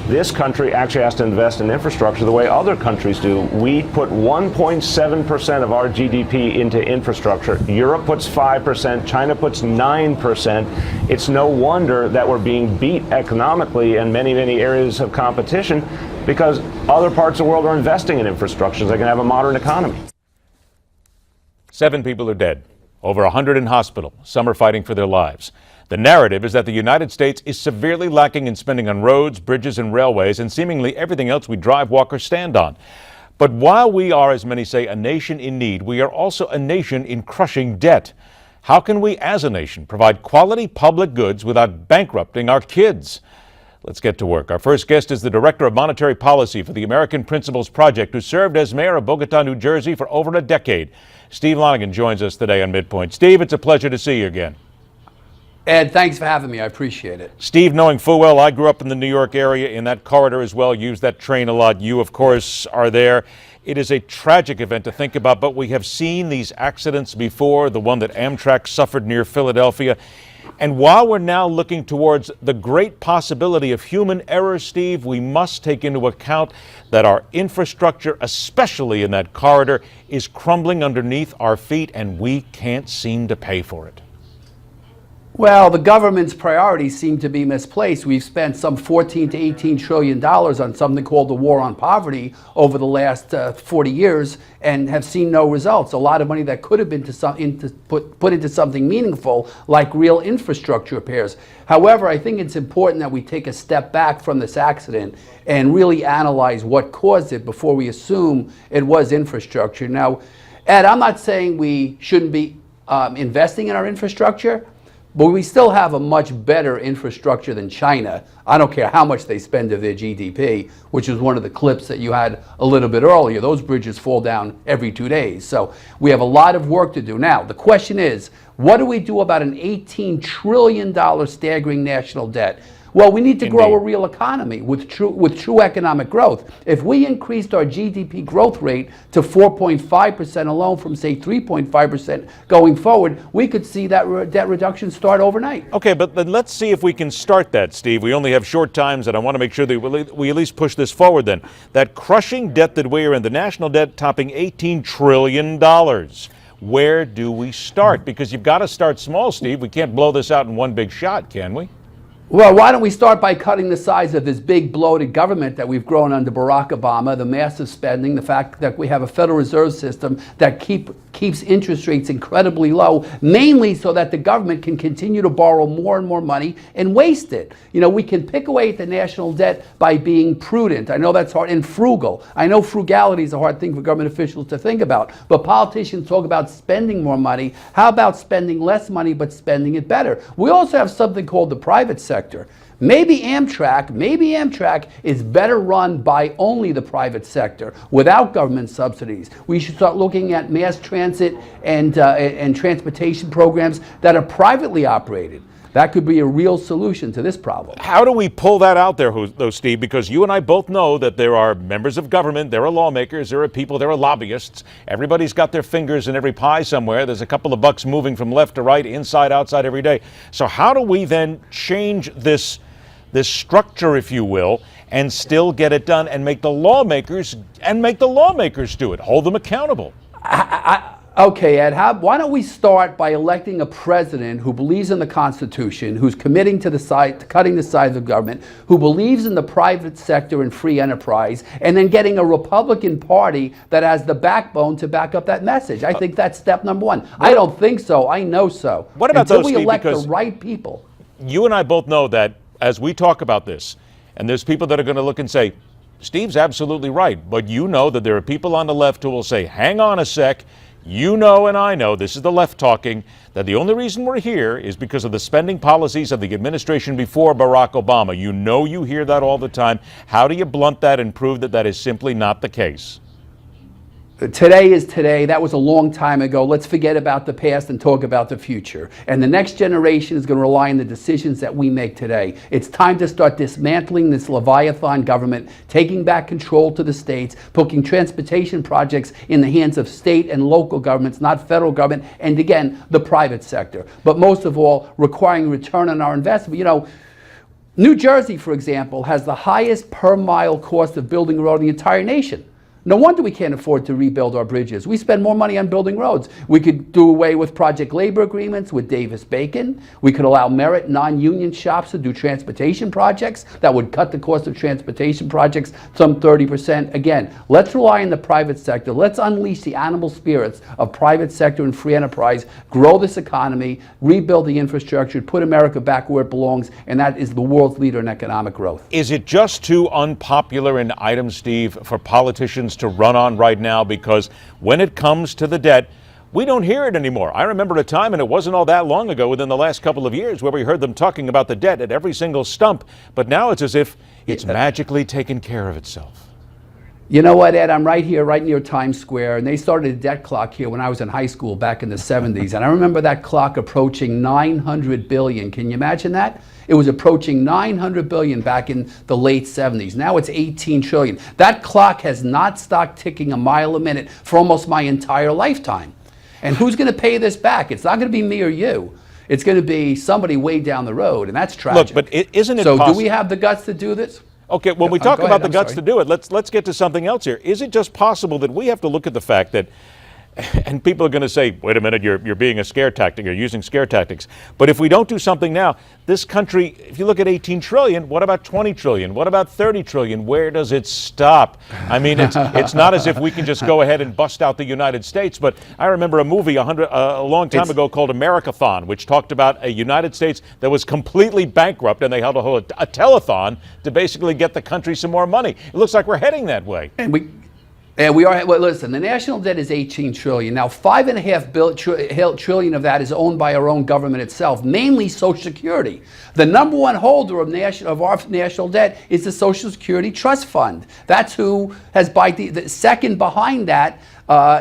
This country actually has to invest in infrastructure the way other countries do. We put 1.7% of our GDP into infrastructure. Europe puts 5%, China puts 9%. It's no wonder that we're being beat economically in many, many areas of competition because other parts of the world are investing in infrastructure so they can have a modern economy. 7 people are dead, over 100 in hospital. Some are fighting for their lives. The narrative is that the United States is severely lacking in spending on roads, bridges, and railways, and seemingly everything else we drive, walk, or stand on. But while we are, as many say, a nation in need, we are also a nation in crushing debt. How can we, as a nation, provide quality public goods without bankrupting our kids? Let's get to work. Our first guest is the Director of Monetary Policy for the American Principles Project, who served as Mayor of Bogota, New Jersey for over a decade. Steve Lonegan joins us today on MidPoint. Steve, it's a pleasure to see you again. Ed, thanks for having me. I appreciate it. Steve, knowing full well I grew up in the New York area in that corridor as well, use that train a lot. You, of course, are there. It is a tragic event to think about, but we have seen these accidents before, the one that Amtrak suffered near Philadelphia. And while we're now looking towards the great possibility of human error, Steve, we must take into account that our infrastructure, especially in that corridor, is crumbling underneath our feet, and we can't seem to pay for it. Well, the government's priorities seem to be misplaced. We've spent some $14 to $18 trillion on something called the war on poverty over the last 40 years and have seen no results. A lot of money that could have been put into something meaningful, like real infrastructure repairs. However, I think it's important that we take a step back from this accident and really analyze what caused it before we assume it was infrastructure. Now, Ed, I'm not saying we shouldn't be investing in our infrastructure, but we still have a much better infrastructure than China. I don't care how much they spend of their GDP, which is one of the clips that you had a little bit earlier. Those bridges fall down every 2 days. So we have a lot of work to do. Now, the question is, what do we do about an $18 trillion staggering national debt? Well, we need to grow a real economy with true economic growth. If we increased our GDP growth rate to 4.5% alone from, say, 3.5% going forward, we could see that debt reduction start overnight. Okay, but then let's see if we can start that, Steve. We only have short times, and I want to make sure that we at least push this forward then. That crushing debt that we are in, the national debt topping $18 trillion. Where do we start? Because you've got to start small, Steve. We can't blow this out in one big shot, can we? Well, why don't we start by cutting the size of this big bloated government that we've grown under Barack Obama, the massive spending, the fact that we have a Federal Reserve System that keeps interest rates incredibly low, mainly so that the government can continue to borrow more and more money and waste it. You know, we can pick away at the national debt by being prudent. I know that's hard, and frugal. I know frugality is a hard thing for government officials to think about, but politicians talk about spending more money. How about spending less money but spending it better? We also have something called the private sector. Maybe Amtrak is better run by only the private sector without government subsidies. We should start looking at mass transit and transportation programs that are privately operated. That could be a real solution to this problem. How do we pull that out there, though, Steve? Because you and I both know that there are members of government, there are lawmakers, there are people, there are lobbyists. Everybody's got their fingers in every pie somewhere. There's a couple of bucks moving from left to right, inside, outside every day. So how do we then change this structure, if you will, and still get it done and make the lawmakers do it, hold them accountable? Okay, Ed, why don't we start by electing a president who believes in the Constitution, who's committing to cutting the size of government, who believes in the private sector and free enterprise, and then getting a Republican Party that has the backbone to back up that message. I think that's step number one. I don't think so. I know so. What about until those, we Steve, elect because the right people? You and I both know that as we talk about this, and there's people that are going to look and say, Steve's absolutely right, but you know that there are people on the left who will say, hang on a sec, you know and I know, this is the left talking, that the only reason we're here is because of the spending policies of the administration before Barack Obama. You know, you hear that all the time. How do you blunt that and prove that that is simply not the case? Today is today. That was a long time ago. Let's forget about the past and talk about the future. And the next generation is going to rely on the decisions that we make today. It's time to start dismantling this Leviathan government, taking back control to the states, putting transportation projects in the hands of state and local governments, not federal government, and again, the private sector. But most of all, requiring return on our investment. You know, New Jersey, for example, has the highest per mile cost of building a road in the entire nation. No wonder we can't afford to rebuild our bridges. We spend more money on building roads. We could do away with project labor agreements with Davis-Bacon. We could allow merit non-union shops to do transportation projects. That would cut the cost of transportation projects some 30%. Again, let's rely on the private sector. Let's unleash the animal spirits of private sector and free enterprise, grow this economy, rebuild the infrastructure, put America back where it belongs, and that is the world's leader in economic growth. Is it just too unpopular an item, Steve, for politicians to run on right now? Because when it comes to the debt, we don't hear it anymore. I remember a time, and it wasn't all that long ago, within the last couple of years, where we heard them talking about the debt at every single stump. But now it's as if it's magically taken care of itself. You know what, Ed? I'm right here, right near Times Square, and they started a debt clock here when I was in high school back in the 70s. And I remember that clock approaching 900 billion. Can you imagine that? It was approaching 900 billion back in the late 70s. Now it's 18 trillion. That clock has not stopped ticking a mile a minute for almost my entire lifetime. And who's going to pay this back? It's not going to be me or you. It's going to be somebody way down the road, and that's tragic. Look, but isn't it so possible? Do we have the guts to do this? Okay, when we talk about the guts sorry. to do it, let's get to something else here. Is it just possible that we have to look at the fact that, and people are going to say, wait a minute, you're being a scare tactic, you're using scare tactics. But if we don't do something now, this country, if you look at 18 trillion, what about 20 trillion? What about 30 trillion? Where does it stop? I mean, it's not as if we can just go ahead and bust out the United States. But I remember a movie a long time ago called Americathon, which talked about a United States that was completely bankrupt, and they held a telethon to basically get the country some more money. It looks like we're heading that way. And we are, well, listen, the national debt is 18 trillion. Now, $5.5 trillion of that is owned by our own government itself, mainly Social Security. The number one holder of our national debt is the Social Security Trust Fund. That's who has, the second behind that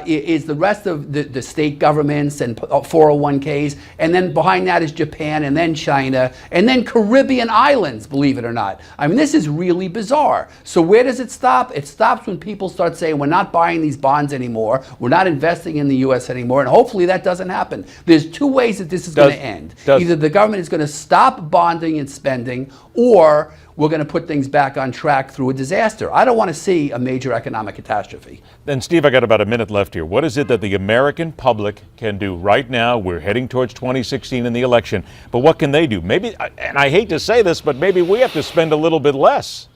is the rest of the state governments and 401ks, and then behind that is Japan, and then China, and then Caribbean islands, believe it or not. I mean, this is really bizarre. So where does it stop? It stops when people start saying, we're not buying these bonds anymore, we're not investing in the U.S. anymore, and hopefully that doesn't happen. There's two ways that this is going to end. Either the government is going to stop bonding and spending, or we're going to put things back on track through a disaster. I don't want to see a major economic catastrophe. Then, Steve, I got about a minute left here. What is it that the American public can do right now? We're heading towards 2016 in the election, but what can they do? Maybe, and I hate to say this, but maybe we have to spend a little bit less.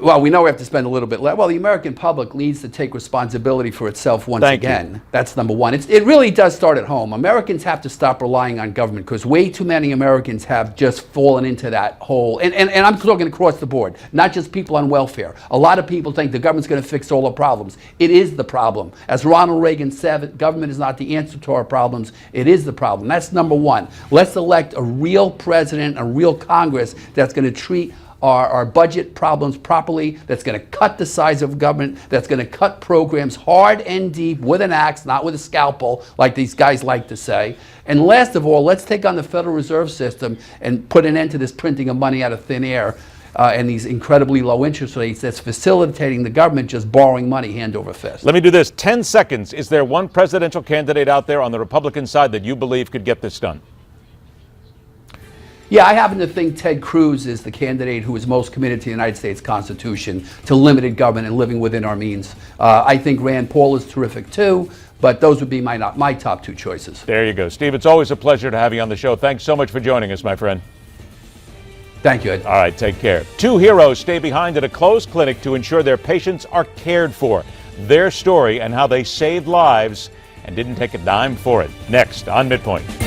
Well, we know we have to spend a little bit less. Well, the American public needs to take responsibility for itself once again. That's number one. It really does start at home. Americans have to stop relying on government, because way too many Americans have just fallen into that hole. And I'm talking across the board, not just people on welfare. A lot of people think the government's going to fix all the problems. It is the problem. As Ronald Reagan said, government is not the answer to our problems. It is the problem. That's number one. Let's elect a real president, a real Congress that's going to treat our budget problems properly, that's going to cut the size of government, that's going to cut programs hard and deep with an axe, not with a scalpel, like these guys like to say. And last of all, let's take on the Federal Reserve System and put an end to this printing of money out of thin air and these incredibly low interest rates that's facilitating the government just borrowing money hand over fist. Let me do this. 10 seconds. Is there one presidential candidate out there on the Republican side that you believe could get this done? Yeah, I happen to think Ted Cruz is the candidate who is most committed to the United States Constitution, to limited government and living within our means. I think Rand Paul is terrific too, but those would be my top two choices. There you go. Steve, it's always a pleasure to have you on the show. Thanks so much for joining us, my friend. Thank you, Ed. All right, take care. Two heroes stay behind at a closed clinic to ensure their patients are cared for. Their story and how they saved lives and didn't take a dime for it. Next on MidPoint.